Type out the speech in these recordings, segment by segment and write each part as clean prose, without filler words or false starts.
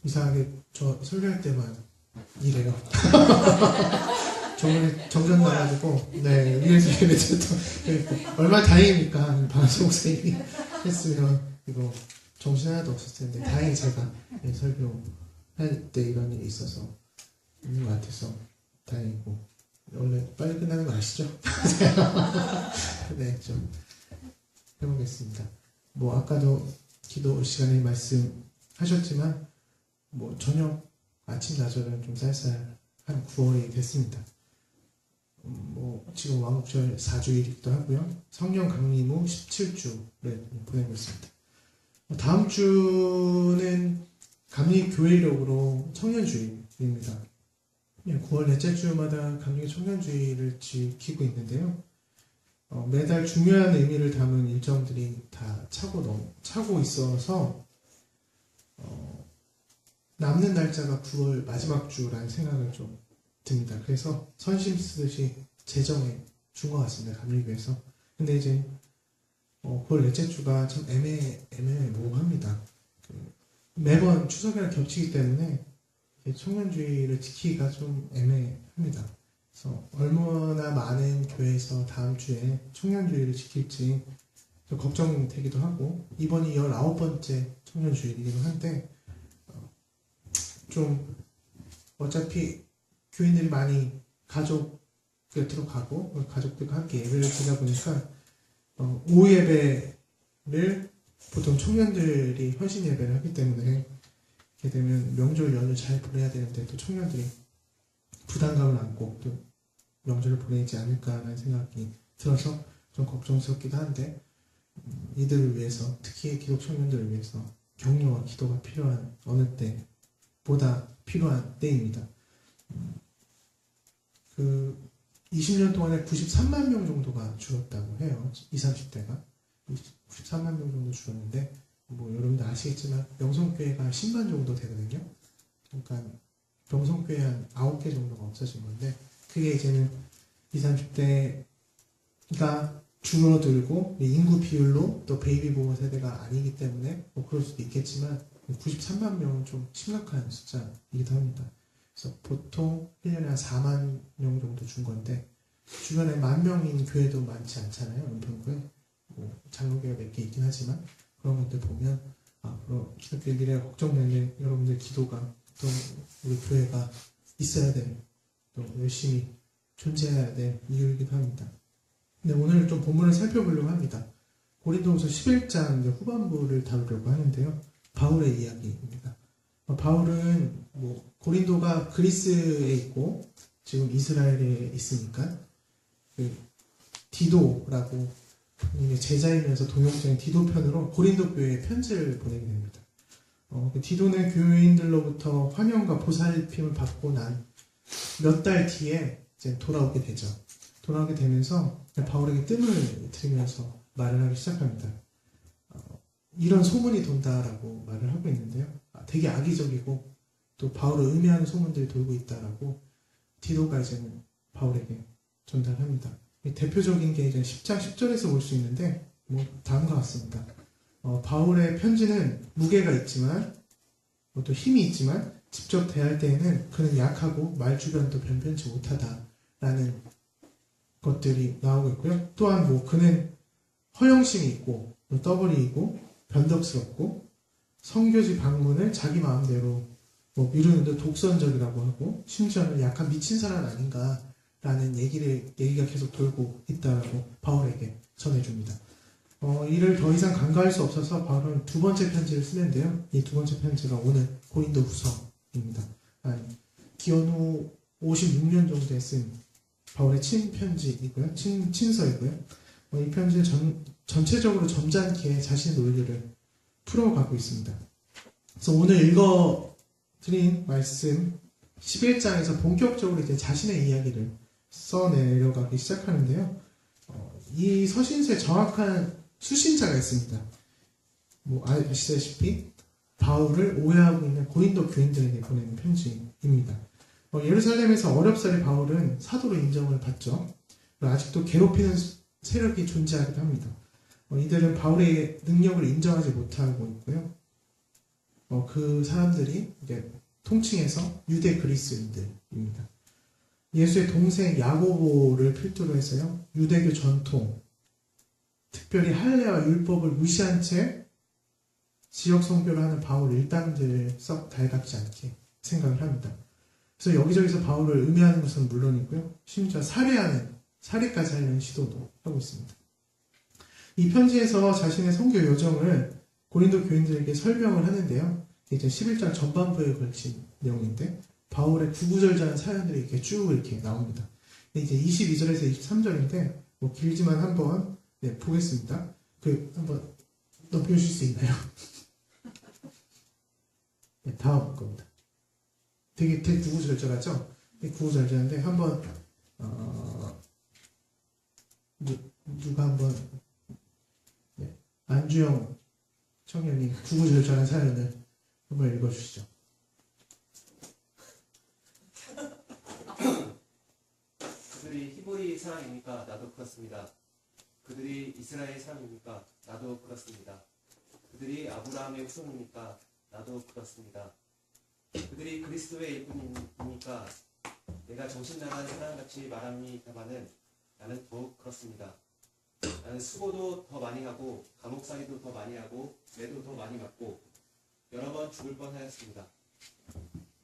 이상하게 저 설교할 때만 이래요. 저번에 정전 나가지고 네 위에서 예배드렸던 얼마나 다행입니까? 방송 선생님이 했으면 이거 정신 하나도 없을 텐데 다행히 제가 설교할 때 이런 일이 있어서 있는 것 같아서 다행이고 원래 빨리 끝나는 거 아시죠? 네, 좀 해보겠습니다. 뭐 아까도 기도 시간에 말씀하셨지만 뭐 저녁 아침 나절은 좀 쌀쌀한 9월이 됐습니다. 뭐 지금 왕복절 4주일이기도 하고요. 성령 강림 후 17주를 보내고 있습니다. 다음 주는 감리교회력으로 청년주일입니다. 9월 넷째 주마다 감리 청년주일을 지키고 있는데요. 매달 중요한 의미를 담은 일정들이 다 차고 있어서 남는 날짜가 9월 마지막 주라는 생각을 좀 듭니다. 그래서 선심 쓰듯이 재정해 준 것 같습니다. 감리교에서. 근데 이제 9월 넷째 주가 참 애매모호합니다. 매번 추석이랑 겹치기 때문에 청년주의를 지키기가 좀 애매합니다. 그래서 얼마나 많은 교회에서 다음 주에 청년주의를 지킬지 좀 걱정되기도 하고 이번이 19번째 청년주의이기도 한데 좀 어차피 교인들이 많이 가족 곁으로 가고 가족들과 함께 예배를 드리다 보니까 오후 예배를 보통 청년들이 헌신 예배를 하기 때문에 이렇게 되면 명절 연휴 잘 보내야 되는데 또 청년들이 부담감을 안고 또 명절을 보내지 않을까라는 생각이 들어서 좀 걱정스럽기도 한데 이들을 위해서 특히 기독 청년들을 위해서 격려와 기도가 필요한 어느 때보다 필요한 때입니다. 20년 동안에 93만 명 정도가 줄었다고 해요. 20, 30대가 93만 명 정도 줄었는데 뭐 여러분들 아시겠지만 명성교회가 10만 정도 되거든요. 그러니까 명성교회 한 9개 정도가 없어진 건데 그게 이제는 20, 30대가 줄어들고 인구 비율로 또 베이비 부머 세대가 아니기 때문에 뭐 그럴 수도 있겠지만 93만 명은 좀 심각한 숫자이기도 합니다. 그래서 보통 1년에 한 4만 명 정도 준 건데 주변에 10,000명인 교회도 많지 않잖아요. 은평구에 뭐 장로교회가 몇 개 있긴 하지만 그런 것들 보면 앞으로 기독교 미래가 걱정되는 여러분들 기도가 또 우리 교회가 있어야 될 또 열심히 존재해야 될 이유이기도 합니다. 근데 오늘 좀 본문을 살펴보려고 합니다. 고린도후서 11장 후반부를 다루려고 하는데요. 바울의 이야기입니다. 바울은 뭐 고린도가 그리스에 있고 지금 이스라엘에 있으니까 디도라고 제자이면서 동역자인 디도 편으로 고린도 교회에 편지를 보내게 됩니다. 디도는 교인들로부터 환영과 보살핌을 받고 난 몇 달 뒤에 이제 돌아오게 되죠. 돌아오게 되면서 바울에게 뜸을 들이면서 말을 하기 시작합니다. 이런 소문이 돈다라고 말을 하고 있는데요. 되게 악의적이고 또 바울을 의미하는 소문들이 돌고 있다라고 디도가 이제는 바울에게 전달합니다. 대표적인 게 이제 10장 10절에서 볼 수 있는데 뭐 다음과 같습니다. 바울의 편지는 무게가 있지만 또 힘이 있지만 직접 대할 때에는 그는 약하고 말주변도 변변치 못하다라는 것들이 나오고 있고요. 또한 뭐 그는 허영심이 있고 떠벌이이고 변덕스럽고 선교지 방문을 자기 마음대로 뭐 미루는데 독선적이라고 하고 심지어는 약간 미친 사람 아닌가라는 얘기가 계속 돌고 있다라고 바울에게 전해줍니다. 이를 더 이상 간과할 수 없어서 바울은 두 번째 편지를 쓰는데요. 이 두 번째 편지가 오늘 고린도 후서입니다. 기원 후 56년 정도에 쓴 바울의 친편지이고요. 친서이고요. 이 편지는 전체적으로 점잖게 자신의 논리를 풀어가고 있습니다. 그래서 오늘 읽어드린 말씀 11장에서 본격적으로 이제 자신의 이야기를 써내려가기 시작하는데요. 이 서신서에 정확한 수신자가 있습니다. 뭐 아시다시피 바울을 오해하고 있는 고린도 교인들에게 보내는 편지입니다. 예루살렘에서 어렵사리 바울은 사도로 인정을 받죠. 아직도 괴롭히는 세력이 존재하기도 합니다. 이들은 바울의 능력을 인정하지 못하고 있고요. 그 사람들이 이제 통칭해서 유대 그리스인들입니다. 예수의 동생 야고보를 필두로 해서요, 유대교 전통, 특별히 할례와 율법을 무시한 채 지역 선교를 하는 바울 일당들 썩 달갑지 않게 생각을 합니다. 그래서 여기저기서 바울을 음해하는 것은 물론이고요, 심지어 살해까지 하려는 시도도 하고 있습니다. 이 편지에서 자신의 선교 여정을 고린도 교인들에게 설명을 하는데요, 이제 11장 전반부에 걸친 내용인데 바울의 구구절절한 사연들이 이렇게 쭉 이렇게 나옵니다. 이제 22절에서 23절인데 뭐 길지만 한번 보겠습니다. 한번 넘겨주실 수 있나요? 네, 다음 겁니다. 되게 구구절절하죠? 구구절절한데 한번 누가 한번 안주영 청년이 구구절절한 사연을 한번 읽어주시죠. 그들이 히브리 사람입니까? 나도 그렇습니다. 그들이 이스라엘 사람입니까? 나도 그렇습니다. 그들이 아브라함의 후손입니까? 나도 그렇습니다. 그들이 그리스도의 일꾼입니까? 내가 정신 나간 사람같이 말합니다마는 나는 더욱 그렇습니다. 나는 수고도 더 많이 하고 감옥살이도 더 많이 하고 매도 더 많이 맞고 여러 번 죽을 뻔하였습니다.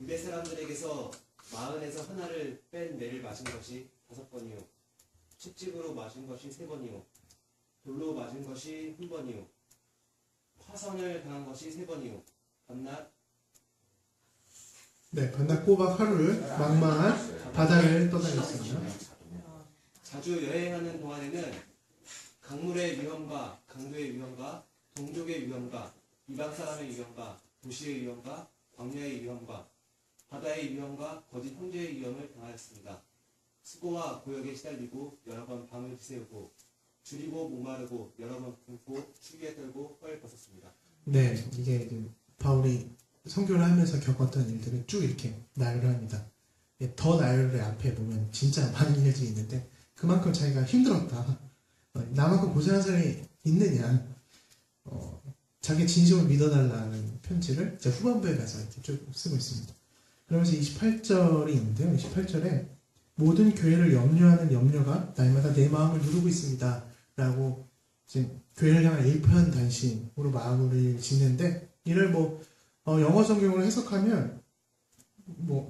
유대 사람들에게서 마흔에서 하나를 뺀 매를 맞은 것이 5번이요, 채찍으로 맞은 것이 3번이요, 돌로 맞은 것이 1번이요, 화선을 당한 것이 3번이요, 반낮 꼬박 하루를 망망한 바다를 떠다녔습니다. 자주 여행하는 동안에는 강물의 위험과 강도의 위험과 동족의 위험과 이방 사람의 위험과 도시의 위험과 광야의 위험과 바다의 위험과 거짓 형제의 위험을 당하였습니다. 수고와 고역에 시달리고 여러 번 밤을 지새우고 줄이고 목마르고 여러 번 굶고 추위에 떨고 헐 벗었습니다. 네, 이게 바울이 선교를 하면서 겪었던 일들을 쭉 이렇게 나열을 합니다. 더 나열의 앞에 보면 진짜 많은 일들이 있는데 그만큼 자기가 힘들었다, 나만큼 고생한 사람이 있느냐, 자기 진심을 믿어달라는 편지를 이제 후반부에 가서 이렇게 쭉 쓰고 있습니다. 그러면서 28절이 있는데요, 28절에 모든 교회를 염려하는 염려가 날마다 내 마음을 누르고 있습니다 라고 이제 교회를 향한 일편단심으로 마무리를 짓는데, 이를 영어 성경으로 해석하면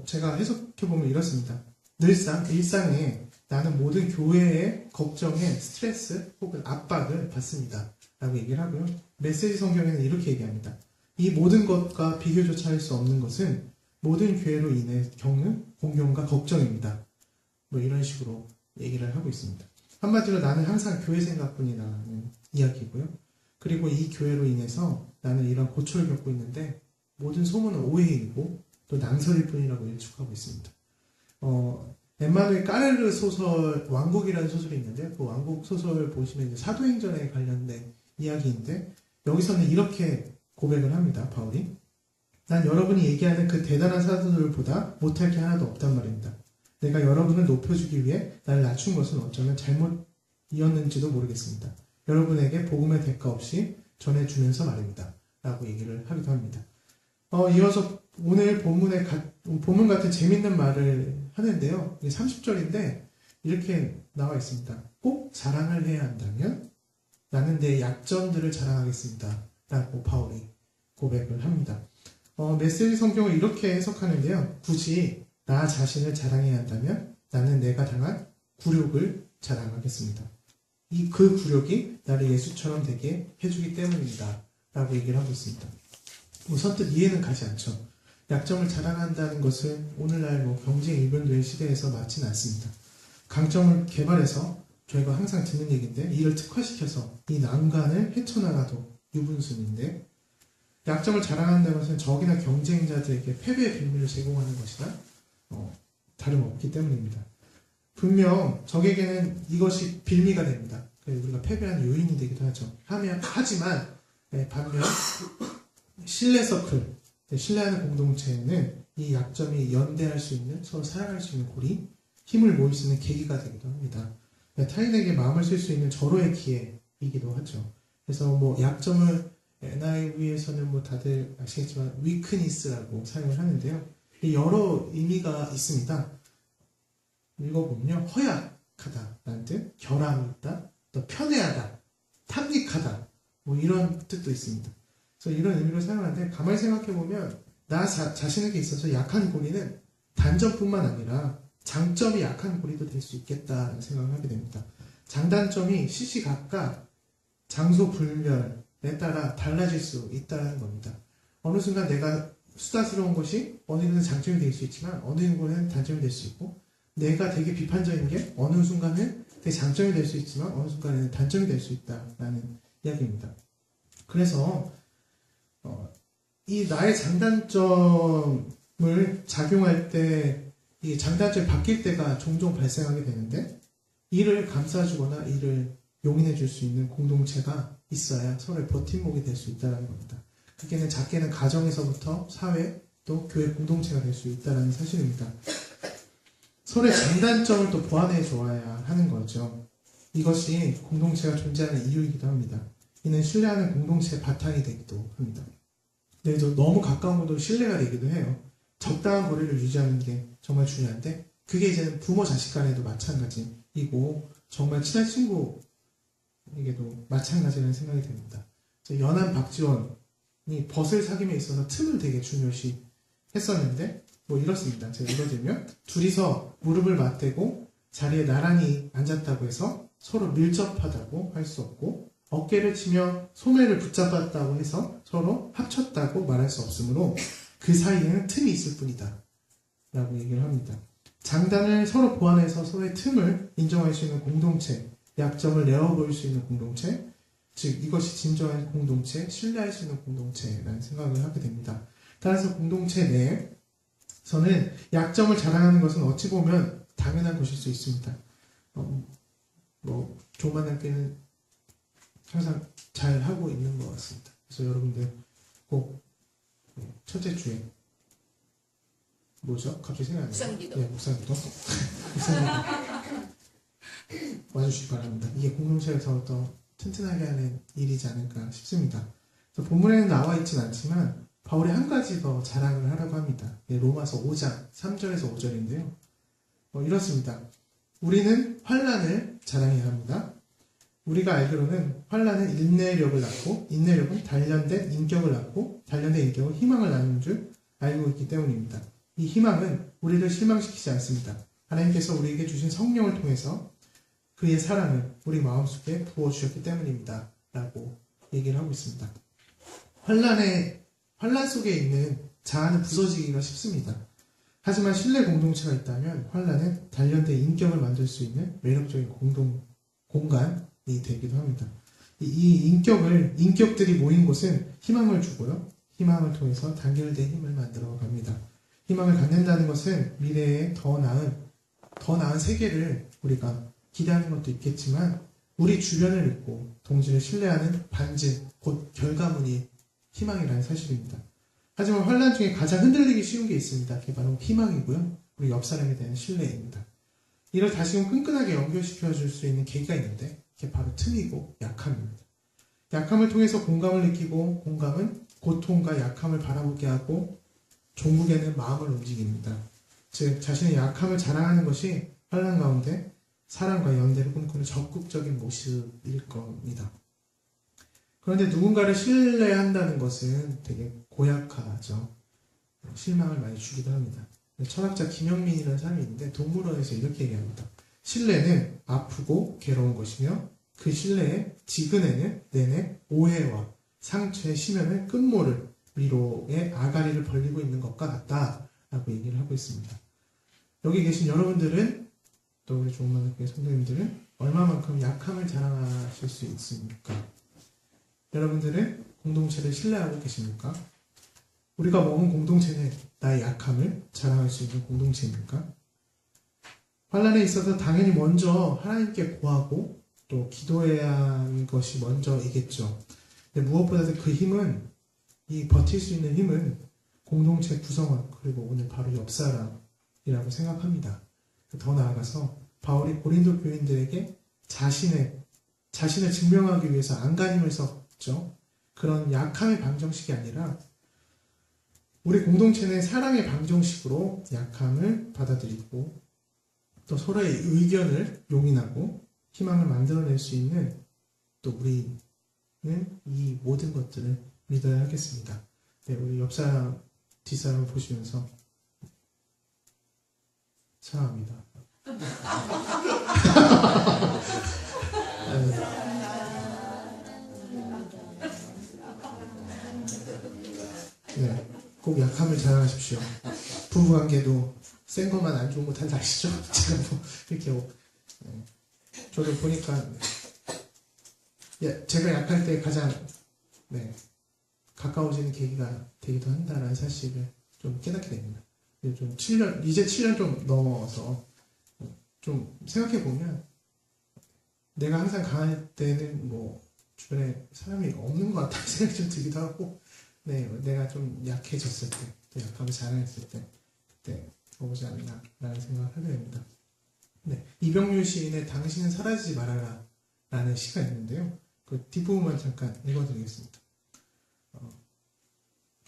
제가 해석해보면 이렇습니다. 일상에 나는 모든 교회의 걱정에 스트레스 혹은 압박을 받습니다 라고 얘기를 하고요, 메시지 성경에는 이렇게 얘기합니다. 이 모든 것과 비교조차 할 수 없는 것은 모든 교회로 인해 겪는 공경과 걱정입니다. 이런 식으로 얘기를 하고 있습니다. 한마디로 나는 항상 교회 생각뿐이 나는 이야기고요, 그리고 이 교회로 인해서 나는 이런 고초를 겪고 있는데 모든 소문은 오해이고 또 낭설일 뿐이라고 일축하고 있습니다. 엠마누엘 까레르 소설 왕국이라는 소설이 있는데 그 왕국 소설 보시면 이제 사도행전에 관련된 이야기인데 여기서는 이렇게 고백을 합니다. 바울이 난 여러분이 얘기하는 그 대단한 사도들보다 못할 게 하나도 없단 말입니다. 내가 여러분을 높여주기 위해 날 낮춘 것은 어쩌면 잘못이었는지도 모르겠습니다. 여러분에게 복음의 대가 없이 전해주면서 말입니다 라고 얘기를 하기도 합니다. 이어서 오늘 본문 같은 재밌는 말을 하는데요, 30절인데 이렇게 나와 있습니다. 꼭 자랑을 해야 한다면 나는 내 약점들을 자랑하겠습니다 라고 바울이 고백을 합니다. 메시지 성경을 이렇게 해석하는데요, 굳이 나 자신을 자랑해야 한다면 나는 내가 당한 굴욕을 자랑하겠습니다. 그 굴욕이 나를 예수처럼 되게 해주기 때문입니다 라고 얘기를 하고 있습니다. 선뜻 이해는 가지 않죠. 약점을 자랑한다는 것은 오늘날 경쟁 일변도의 시대에서 맞지는 않습니다. 강점을 개발해서 저희가 항상 듣는 얘기인데 이를 특화시켜서 이 난관을 헤쳐나가도 유분순인데, 약점을 자랑한다는 것은 적이나 경쟁자들에게 패배의 빌미를 제공하는 것이나 다름없기 때문입니다. 분명 적에게는 이것이 빌미가 됩니다. 우리가 패배한 요인이 되기도 하죠. 하지만 반면 신뢰 서클, 신뢰하는 공동체에는 이 약점이 연대할 수 있는, 서로 사랑할 수 있는 고리, 힘을 모을 수 있는 계기가 되기도 합니다. 타인에게 마음을 쓸 수 있는 절호의 기회이기도 하죠. 그래서 약점을 NIV에서는 뭐 다들 아시겠지만 weakness라고 사용을 하는데요. 여러 의미가 있습니다. 읽어보면요, 허약하다라는 뜻, 결함이 있다, 또 편애하다, 탐닉하다, 뭐 이런 뜻도 있습니다. 그래서 이런 의미로 사용하는데 가만히 생각해보면 나 자신에게 있어서 약한 고리는 단점뿐만 아니라 장점이 약한 고리도 될 수 있겠다는 생각을 하게 됩니다. 장단점이 시시각각 장소 불멸에 따라 달라질 수 있다는 겁니다. 어느 순간 내가 수다스러운 것이 어느 정도 장점이 될 수 있지만 어느 정도는 단점이 될 수 있고, 내가 되게 비판적인 게 어느 순간은 되게 장점이 될 수 있지만 어느 순간에는 단점이 될 수 있다라는 이야기입니다. 그래서 이 나의 장단점을 작용할 때 이 장단점이 바뀔 때가 종종 발생하게 되는데, 이를 감싸주거나 이를 용인해 줄 수 있는 공동체가 있어야 서로의 버팀목이 될 수 있다는 겁니다. 그게는 작게는 가정에서부터 사회 또 교회 공동체가 될 수 있다는 사실입니다. 서로의 장단점을 또 보완해 줘야 하는 거죠. 이것이 공동체가 존재하는 이유이기도 합니다. 이는 신뢰하는 공동체의 바탕이 되기도 합니다. 근데 너무 가까운 것도 신뢰가 되기도 해요. 적당한 거리를 유지하는 게 정말 중요한데, 그게 이제는 부모 자식 간에도 마찬가지이고 정말 친한 친구에게도 마찬가지라는 생각이 듭니다. 연한 박지원이 벗을 사귐에 있어서 틈을 되게 중요시 했었는데, 뭐 이렇습니다. 제가 읽어드리면, 둘이서 무릎을 맞대고 자리에 나란히 앉았다고 해서 서로 밀접하다고 할 수 없고, 어깨를 치며 소매를 붙잡았다고 해서 서로 합쳤다고 말할 수 없으므로 그 사이에는 틈이 있을 뿐이다 라고 얘기를 합니다. 장단을 서로 보완해서 서로의 틈을 인정할 수 있는 공동체, 약점을 내어보일 수 있는 공동체, 즉 이것이 진정한 공동체, 신뢰할 수 있는 공동체라는 생각을 하게 됩니다. 따라서 공동체 내에서는 약점을 자랑하는 것은 어찌 보면 당연한 것일 수 있습니다. 조만하게는 항상 잘 하고 있는 것 같습니다. 그래서 여러분들 꼭 첫째 주에 뭐죠? 갑자기 생각이 안 나요. 묵상기도. 네, 묵상기도. 묵상기도 와주시기 바랍니다. 이게 공동체에서 더 튼튼하게 하는 일이지 않을까 싶습니다. 그래서 본문에는 나와 있진 않지만 바울이 한 가지 더 자랑을 하라고 합니다. 로마서 5장 3절에서 5절인데요. 이렇습니다. 우리는 환난을 자랑해야 합니다. 우리가 알기로는 환난은 인내력을 낳고, 인내력은 단련된 인격을 낳고, 단련된 인격은 희망을 낳는 줄 알고 있기 때문입니다. 이 희망은 우리를 실망시키지 않습니다. 하나님께서 우리에게 주신 성령을 통해서 그의 사랑을 우리 마음속에 부어주셨기 때문입니다. 라고 얘기를 하고 있습니다. 환난 속에 있는 자아는 부서지기가 쉽습니다. 하지만 신뢰 공동체가 있다면 환난은 단련된 인격을 만들 수 있는 매력적인 공간이 되기도 합니다. 이 인격들이 모인 곳은 희망을 주고요. 희망을 통해서 단결된 힘을 만들어 갑니다. 희망을 갖는다는 것은 미래에 더 나은 세계를 우리가 기대하는 것도 있겠지만, 우리 주변을 믿고 동지를 신뢰하는 반증, 곧 결과물이 희망이라는 사실입니다. 하지만 환난 중에 가장 흔들리기 쉬운 게 있습니다. 그게 바로 희망이고요. 우리 옆 사람에 대한 신뢰입니다. 이를 다시금 끈끈하게 연결시켜 줄 수 있는 계기가 있는데, 그게 바로 틈이고 약함입니다. 약함을 통해서 공감을 느끼고, 공감은 고통과 약함을 바라보게 하고, 종국에는 마음을 움직입니다. 즉 자신의 약함을 자랑하는 것이 환난 가운데 사랑과 연대를 꿈꾸는 적극적인 모습일 겁니다. 그런데 누군가를 신뢰한다는 것은 되게 고약하죠. 실망을 많이 주기도 합니다. 철학자 김영민이라는 사람이 있는데 동물원에서 이렇게 얘기합니다. 신뢰는 아프고 괴로운 것이며 그 신뢰의 지근에는 내내 오해와 상처의 심연을 끝모를 위로의 아가리를 벌리고 있는 것과 같다라고 얘기를 하고 있습니다. 여기 계신 여러분들은, 또 우리 조은만교회 성도님들은 얼마만큼 약함을 자랑하실 수 있습니까? 여러분들은 공동체를 신뢰하고 계십니까? 우리가 먹은 공동체는 나의 약함을 자랑할 수 있는 공동체입니까? 환난에 있어서 당연히 먼저 하나님께 구하고 또 기도해야 하는 것이 먼저이겠죠. 근데 무엇보다도 그 힘은, 이 버틸 수 있는 힘은 공동체 구성원, 그리고 오늘 바로 옆 사람이라고 생각합니다. 더 나아가서 바울이 고린도 교인들에게 자신을 증명하기 위해서 안간힘을 썼죠. 그런 약함의 방정식이 아니라 우리 공동체는 사랑의 방정식으로 약함을 받아들이고 또 서로의 의견을 용인하고 희망을 만들어낼 수 있는 또 우리는 이 모든 것들을 믿어야 하겠습니다. 네, 우리 옆사람, 뒷사람을 보시면서 사랑합니다. 네, 꼭 약함을 자랑하십시오. 부부관계도 센 것만 안 좋은 거 다 아시죠? 제가 뭐 이렇게 저를 보니까 제가 약할 때 가장 가까워지는 계기가 되기도 한다는 사실을 좀 깨닫게 됩니다. 이제 7년 좀 넘어서 좀 생각해 보면 내가 항상 강할 때는 뭐 주변에 사람이 없는 것 같다는 생각이 좀 들기도 하고, 내가 좀 약해졌을 때, 또 약함을 자랑했을 때, 그때 오지 않나라는 생각을 하게 됩니다. 이병률 시인의 당신은 사라지지 말아라 라는 시가 있는데요. 그 뒷부분만 잠깐 읽어드리겠습니다.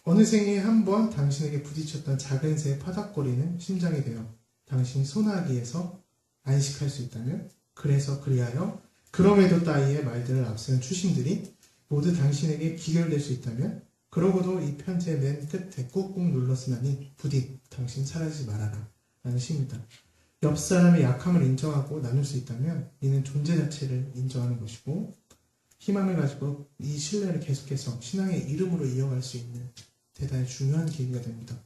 어느 생에 한 번 당신에게 부딪혔던 작은 새의 파닥거리는 심장이 되어 당신이 소나기에서 안식할 수 있다면, 그래서 그리하여 그럼에도 따위의 말들을 앞세운 추심들이 모두 당신에게 기결될 수 있다면, 그러고도 이 편지의 맨 끝에 꾹꾹 눌렀으나니 부디 당신 사라지지 말아라 라는 시입니다. 옆 사람의 약함을 인정하고 나눌 수 있다면 이는 존재 자체를 인정하는 것이고, 희망을 가지고 이 신뢰를 계속해서 신앙의 이름으로 이어갈 수 있는 대단히 중요한 계기가 됩니다.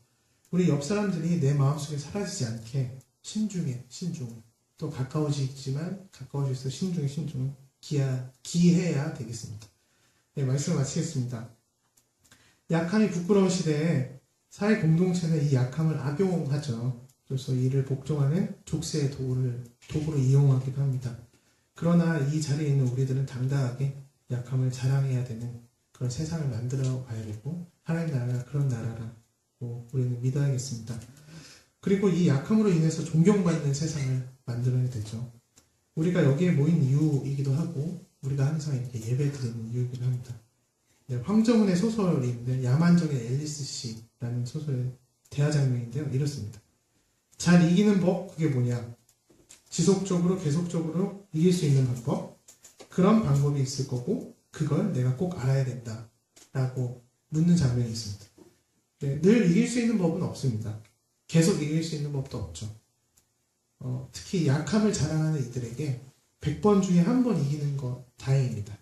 우리 옆 사람들이 내 마음속에 사라지지 않게 신중에 신중, 또 가까워지지만 가까워질수록 신중에 신중, 기해야 되겠습니다. 말씀을 마치겠습니다. 약함이 부끄러운 시대에 사회 공동체는 이 약함을 악용하죠. 그래서 이를 복종하는 족쇄의 도구로 이용하기도 합니다. 그러나 이 자리에 있는 우리들은 당당하게 약함을 자랑해야 되는 그런 세상을 만들어 가야 되고, 하나님 나라가 그런 나라라고 우리는 믿어야겠습니다. 그리고 이 약함으로 인해서 존경받는 세상을 만들어야 되죠. 우리가 여기에 모인 이유이기도 하고, 우리가 항상 이렇게 예배드리는 이유이기도 합니다. 황정은의 소설인데 야만적인 앨리스 씨라는 소설의 대화장면인데요. 이렇습니다. 잘 이기는 법, 그게 뭐냐? 지속적으로 계속적으로 이길 수 있는 방법, 그런 방법이 있을 거고 그걸 내가 꼭 알아야 된다 라고 묻는 장면이 있습니다. 늘 이길 수 있는 법은 없습니다. 계속 이길 수 있는 법도 없죠. 특히 약함을 자랑하는 이들에게 100번 중에 1번 이기는 거 다행입니다.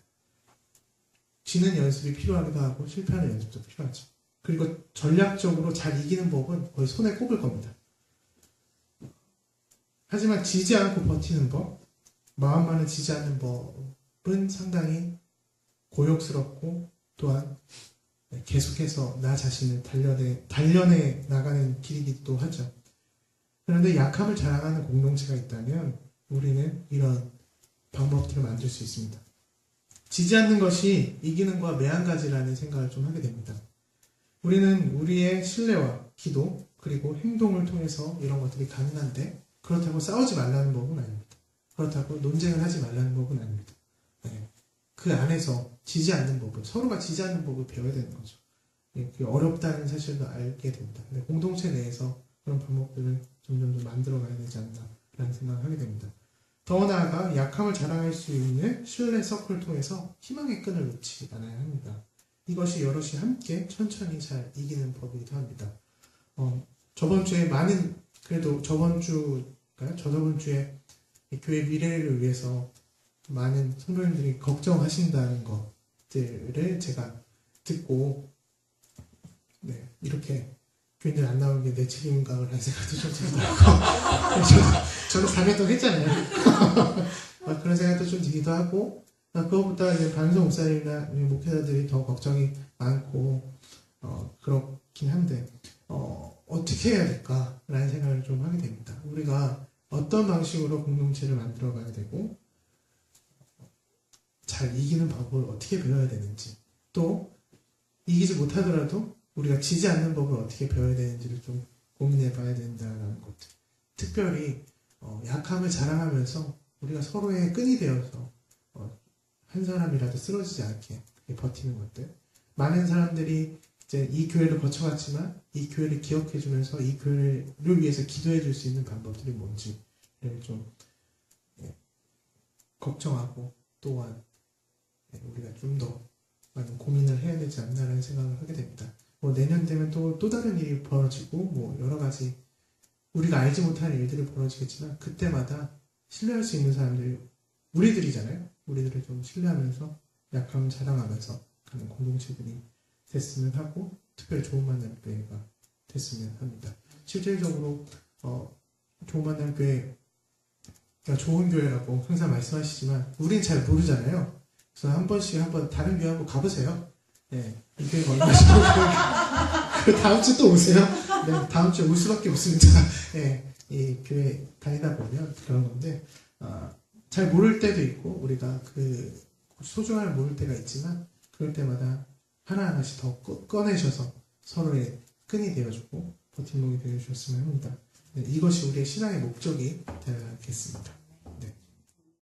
지는 연습이 필요하기도 하고 실패하는 연습도 필요하죠. 그리고 전략적으로 잘 이기는 법은 거의 손에 꼽을 겁니다. 하지만 지지 않고 버티는 법, 마음만은 지지 않는 법은 상당히 고역스럽고 또한 계속해서 나 자신을 단련해 나가는 길이기도 하죠. 그런데 약함을 자랑하는 공동체가 있다면 우리는 이런 방법들을 만들 수 있습니다. 지지 않는 것이 이기는 것과 매한가지라는 생각을 좀 하게 됩니다. 우리는 우리의 신뢰와 기도 그리고 행동을 통해서 이런 것들이 가능한데, 그렇다고 싸우지 말라는 법은 아닙니다. 그렇다고 논쟁을 하지 말라는 법은 아닙니다. 그 안에서 지지 않는 법을, 서로가 지지 않는 법을 배워야 되는 거죠. 그게 어렵다는 사실도 알게 됩니다. 공동체 내에서 그런 방법들을 점점 더 만들어가야 되지 않나라는 생각을 하게 됩니다. 더 나아가 약함을 자랑할 수 있는 신뢰 서클을 통해서 희망의 끈을 놓지 않아야 합니다. 이것이 여럿이 함께 천천히 잘 이기는 법이기도 합니다. 저번 주에 저번 주에 교회 미래를 위해서 많은 성도님들이 걱정하신다는 것들을 제가 듣고, 이렇게 교인들 안 나오는 게 내 책임인가 라는 생각도 좀 들더라고요. 저는 4년 했잖아요. 그런 생각도 좀 들기도 하고, 그것보다 이제 반성 목사님이나 목회자들이 더 걱정이 많고, 그렇긴 한데, 어떻게 해야 될까라는 생각을 좀 하게 됩니다. 우리가 어떤 방식으로 공동체를 만들어 가야 되고, 잘 이기는 방법을 어떻게 배워야 되는지, 또 이기지 못하더라도 우리가 지지 않는 법을 어떻게 배워야 되는지를 좀 고민해 봐야 된다는 것들. 특별히 약함을 자랑하면서 우리가 서로의 끈이 되어서 한 사람이라도 쓰러지지 않게 버티는 것들, 많은 사람들이 이제 이 교회를 거쳐갔지만 이 교회를 기억해주면서 이 교회를 위해서 기도해줄 수 있는 방법들이 뭔지를 좀 걱정하고 또한 우리가 좀 더 많은 고민을 해야 되지 않나라는 생각을 하게 됩니다. 뭐 내년 되면 또 다른 일이 벌어지고 뭐 여러 가지 우리가 알지 못하는 일들이 벌어지겠지만 그때마다 신뢰할 수 있는 사람들이 우리들이잖아요. 우리들을 좀 신뢰하면서 약함을 자랑하면서 가는 공동체들이 됐으면 하고 특별히 좋은 만남 교회가 됐으면 합니다. 실질적으로 좋은 만남 교회가 좋은 교회라고 항상 말씀하시지만 우린 잘 모르잖아요. 그래서 한 번씩 한번 다른 교회 한번 가보세요. 네, 이 교회가 얼마나 좋은 교회가 그 다음 주 또 오세요. 네, 다음 주에 올 수밖에 없습니다. 네, 이 교회 다니다 보면 그런 건데 잘 모를 때도 있고 우리가 그 소중함을 모를 때가 있지만 그럴 때마다 하나하나씩 더 꺼내셔서 서로의 끈이 되어주고 버팀목이 되어주셨으면 합니다. 네, 이것이 우리의 신앙의 목적이 되겠습니다.